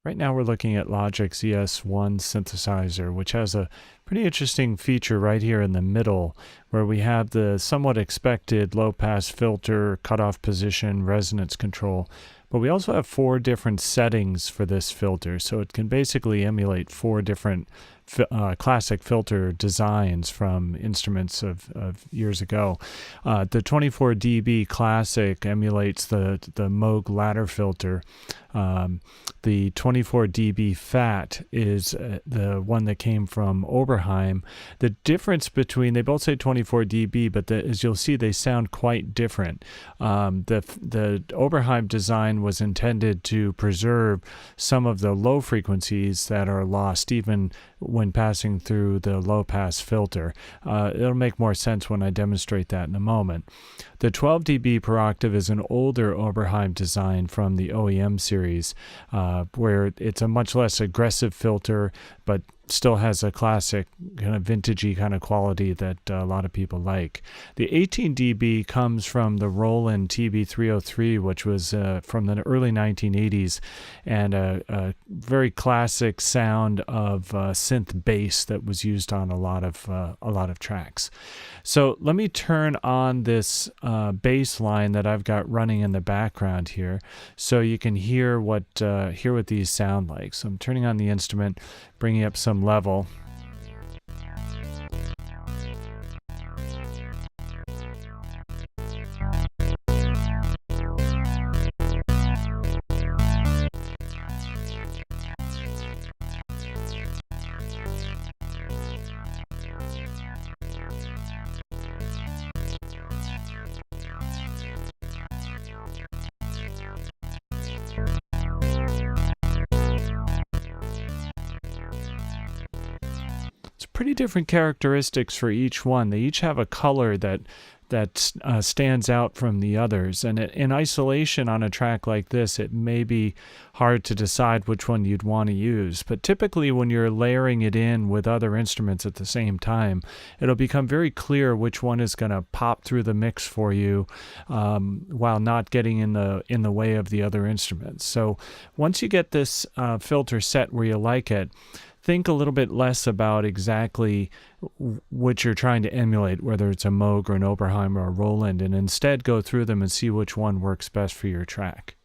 Right now we're looking at Logic's ES1 synthesizer, which has a pretty interesting feature right here in the middle, where we have the somewhat expected low-pass filter, cutoff position, resonance control. But we also have 4 different settings for this filter, so it can basically emulate 4 different classic filter designs from instruments of years ago. The 24 dB Classic emulates the Moog ladder filter. The 24 dB Fat is the one that came from Oberheim. The difference between, they both say 24 dB, but as you'll see, they sound quite different. The Oberheim design was intended to preserve some of the low frequencies that are lost even when passing through the low-pass filter. It'll make more sense when I demonstrate that in a moment. The 12 dB per octave is an older Oberheim design from the OEM series, where it's a much less aggressive filter, but still has a classic kind of vintagey kind of quality that a lot of people like. The 18 dB comes from the Roland TB303, which was from the early 1980s, and a very classic sound of synth bass that was used on a lot of tracks. So let me turn on this bass line that I've got running in the background here, so you can hear what these sound like. So I'm turning on the instrument, bringing up some level. Pretty different characteristics for each one. They each have a color that stands out from the others, and in isolation on a track like this, it may be hard to decide which one you'd want to use. But typically when you're layering it in with other instruments at the same time, it'll become very clear which one is going to pop through the mix for you while not getting in the way of the other instruments. So once you get this filter set where you like it, think a little bit less about exactly which you're trying to emulate, whether it's a Moog or an Oberheim or a Roland, and instead go through them and see which one works best for your track.